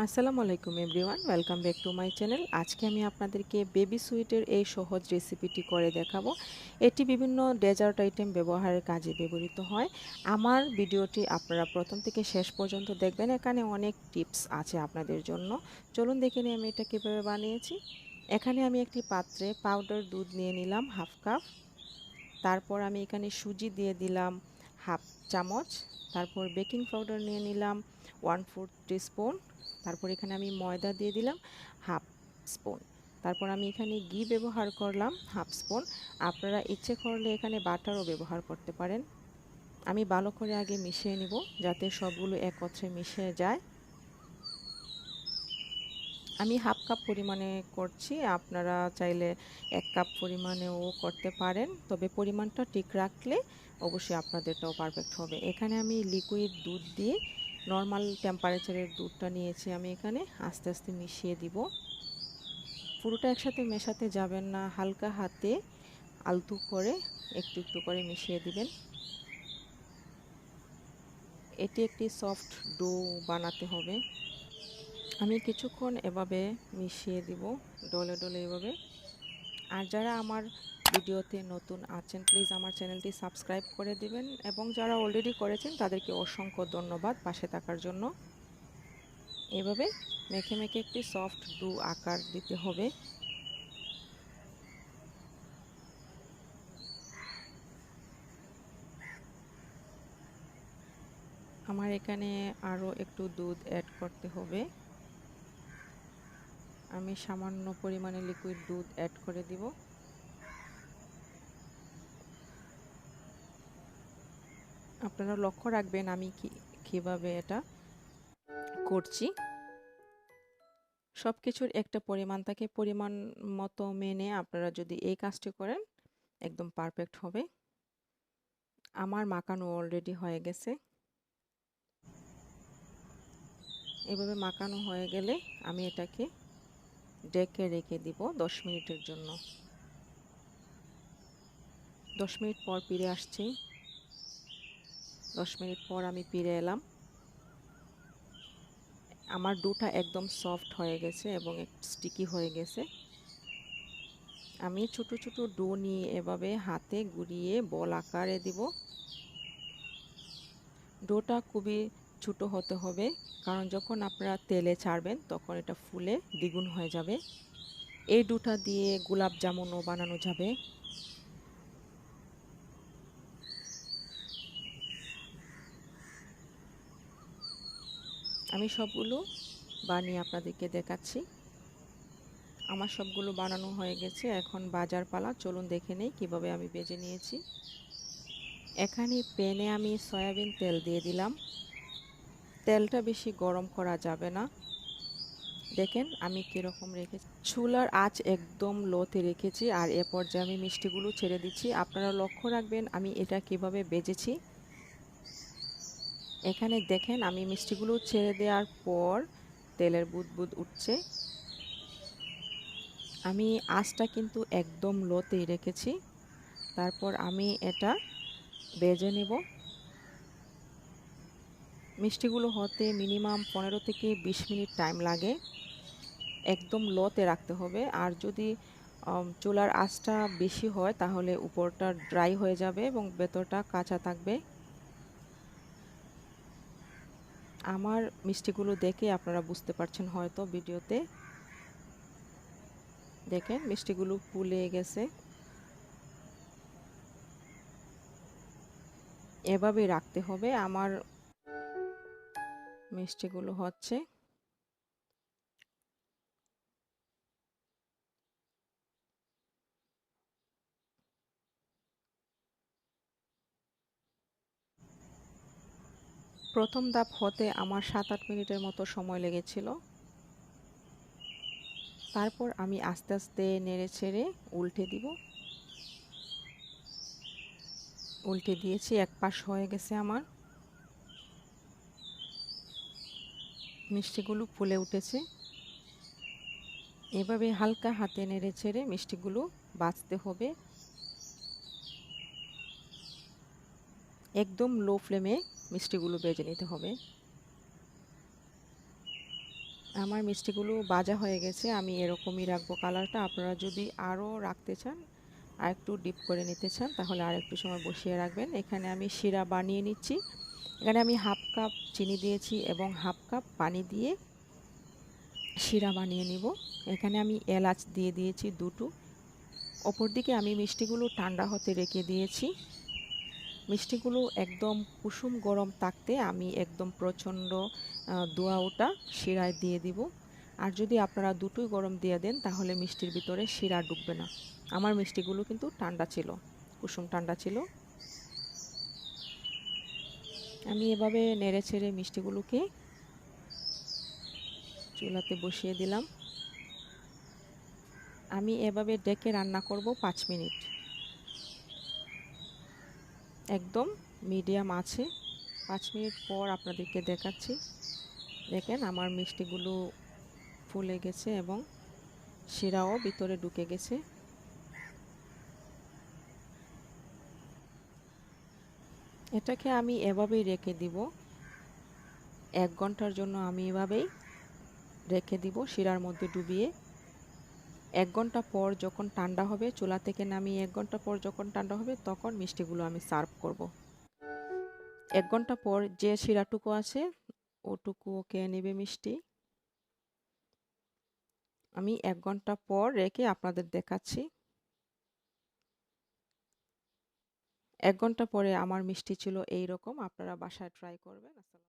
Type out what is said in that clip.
আসসালামু আলাইকুম everyone, welcome back to my channel. আজকে আমি আপনাদেরকে বেবি সুইটের এই সহজ রেসিপিটি করে দেখাবো। এটি বিভিন্ন ডেজার্ট আইটেম ব্যবহারের কাজে ব্যবহৃত হয়। আমার ভিডিওটি আপনারা প্রথম থেকে শেষ পর্যন্ত দেখবেন, এখানে অনেক টিপস আছে আপনাদের জন্য। চলুন দেখে নিই আমি এটা কীভাবে বানিয়েছি। এখানে আমি একটি পাত্রে পাউডার দুধ নিয়ে নিলাম হাফ কাপ। তারপর আমি এখানে সুজি দিয়ে দিলাম হাফ চামচ। তারপর বেকিং পাউডার নিয়ে নিলাম 1/4 টিস্পুন। তারপর এখানে আমি ময়দা দিয়ে দিলাম হাফ স্পুন। তারপর আমি এখানে ঘি ব্যবহার করলাম হাফ স্পুন। আপনারা ইচ্ছে করলে এখানে বাটারও ব্যবহার করতে পারেন। আমি ভালো করে আগে মিশিয়ে নিব যাতে সবগুলো একত্রে মিশে যায়। আমি হাফ কাপ পরিমাণে করছি, আপনারা চাইলে 1 কাপ পরিমাণেও করতে পারেন, তবে পরিমাণটা ঠিক রাখলে অবশ্যই আপনাদেরটাও পারফেক্ট হবে। এখানে আমি লিকুইড দুধ দিয়ে নর্মাল টেম্পারেচারের দুধটা নিয়েছি, আমি এখানে আস্তে আস্তে মিশিয়ে দিব। পুরোটা একসাথে মেশাতে যাবেন না, হালকা হাতে আলতু করে একটু একটু করে মিশিয়ে দিবেন। এটি একটি সফট ডো বানাতে হবে। আমি কিছুক্ষণ এভাবে মিশিয়ে দিব, ডলে ডলে এভাবে। আর যারা আমার ভিডিওতে নতুন আছেন প্লিজ আমার চ্যানেলটি সাবস্ক্রাইব করে দিবেন, এবং যারা অলরেডি করেছেন তাদেরকে অসংখ্য ধন্যবাদ পাশে থাকার জন্য। এভাবে মেখে মেখে একটি সফট ডো আকার দিতে হবে। আমার এখানে আরও একটু দুধ অ্যাড করতে হবে। আমি সামান্য পরিমাণে লিকুইড দুধ অ্যাড করে দিব। আপনারা লক্ষ্য রাখবেন আমি কিভাবে এটা করছি। সব কিছুর একটা পরিমাণ থাকে, পরিমাণ মতো মেনে আপনারা যদি এই কাজটি করেন একদম পারফেক্ট হবে। আমার মাখানো অলরেডি হয়ে গেছে। এভাবে মাখানো হয়ে গেলে আমি এটাকে ডেকে রেখে দিব 10 মিনিটের জন্য। 10 মিনিট পর ফিরে আসছি। 10 মিনিট পর আমি ফিরে এলাম। আমার ডোটা একদম সফট হয়ে গেছে এবং স্টিকি হয়ে গেছে। আমি ছোট ছোট ডো নিয়ে এভাবে হাতে গুঁড়িয়ে বল আকারে দিব। ডোটা খুবই ছোট হতে হবে, কারণ যখন আপনারা তেলে ছাড়বেন তখন এটা ফুলে দ্বিগুণ হয়ে যাবে। এই ডোটা দিয়ে গোলাপ জামুনও বানানো যাবে। আমি সবগুলো বানিয়ে আপনাদেরকে দেখাচ্ছি। আমার সবগুলো বানানো হয়ে গেছে, এখন বাজার পালা। চলুন দেখে নেই কিভাবে আমি ভেজে নিয়েছি। এখানে প্যানে আমি সয়াবিন তেল দিয়ে দিলাম। তেলটা বেশি গরম করা যাবে না। দেখেন আমি কীরকম রেখেছি, চুলার আঁচ একদম লোতে রেখেছি। আর এ পর্যায়ে আমি মিষ্টিগুলো ছেড়ে দিচ্ছি। আপনারা লক্ষ্য রাখবেন আমি এটা কিভাবে ভেজেছি। এখানে দেখেন আমি মিষ্টিগুলো ছেড়ে দেওয়ার পর তেলের বুদবুদ উঠছে। আমি আঁচটা কিন্তু একদম লোতেই রেখেছি। তারপর আমি এটা ভেজে নেব। মিষ্টিগুলো হতে মিনিমাম 15 থেকে 20 মিনিট টাইম লাগে। একদম লোতে রাখতে হবে। আর যদি চুলার আঁচটা বেশি হয় তাহলে উপরটা ড্রাই হয়ে যাবে এবং ভেতরটা কাঁচা থাকবে। আমার মিষ্টিগুলো দেখে আপনারা বুঝতে পারছেন হয়তো ভিডিওতে। দেখেন মিষ্টিগুলো ফুলে গেছে। এভাবে রাখতে হবে। আমার মিষ্টিগুলো হচ্ছে। প্রথম ধাপ হতে আমার 7-8 মিনিটের মতো সময় লেগেছিল। তারপর আমি আস্তে আস্তে নেড়ে ছেড়ে উল্টে দিব। উল্টে দিয়েছি, এক পাশ হয়ে গেছে আমার। মিষ্টিগুলো ফুলে উঠেছে। এভাবে হালকা হাতে নেড়ে ছেড়ে মিষ্টিগুলো ভাজতে হবে। একদম লো ফ্লেমে মিষ্টিগুলো ভেজে নিতে হবে। আমার মিষ্টিগুলো ভাজা হয়ে গেছে, আমি এরকমই রাখবো কালারটা। আপনারা যদি আরও রাখতে চান, আর একটু ডিপ করে নিতে চান, তাহলে আর একটু সময় বসিয়ে রাখবেন। এখানে আমি শিরা বানিয়ে নিচ্ছি। এখানে আমি হাফ কাপ চিনি দিয়েছি এবং হাফ কাপ পানি দিয়ে শিরা বানিয়ে নিব। এখানে আমি এলাচ দিয়ে দিয়েছি দুটো। অপর দিকে আমি মিষ্টিগুলো ঠান্ডা হতে রেখে দিয়েছি। মিষ্টিগুলো একদম কুসুম গরম থাকতে আমি একদম প্রচণ্ড ধোঁয়া ওঠা শিরায় দিয়ে দিব। আর যদি আপনারা দুটোই গরম দিয়ে দেন, তাহলে মিষ্টির ভিতরে শিরা ঢুকবে না। আমার মিষ্টিগুলো কিন্তু ঠান্ডা ছিল, কুসুম ঠান্ডা ছিল। আমি এভাবে নেড়ে ছেড়ে মিষ্টিগুলোকে চুলাতে বসিয়ে দিলাম। আমি এভাবে ডেকে রান্না করব 5 মিনিট, একদম মিডিয়াম আছে। 5 মিনিট পর আপনাদেরকে দেখাচ্ছি। দেখেন আমার মিষ্টিগুলো ফুলে গেছে এবং শিরাও ভিতরে ঢুকে গেছে। এটাকে আমি এভাবেই রেখে দিব। 1 ঘন্টার জন্য আমি এভাবেই রেখে দিব শিরার মধ্যে ডুবিয়ে। 1 ঘন্টা পর যখন ঠান্ডা হবে, চুলা থেকে নামিয়ে 1 ঘন্টা পর যখন ঠান্ডা হবে, তখন মিষ্টিগুলো আমি সার্ভ করব। 1 ঘন্টা পর যে শিরাটুকু আছে, ওটুকুও খেয়ে নেবে মিষ্টি। আমি 1 ঘন্টা পর রেখে আপনাদের দেখাচ্ছি। 1 ঘন্টা পরে আমার মিষ্টি ছিল এই রকম। আপনারা বাসায় ট্রাই করবেন।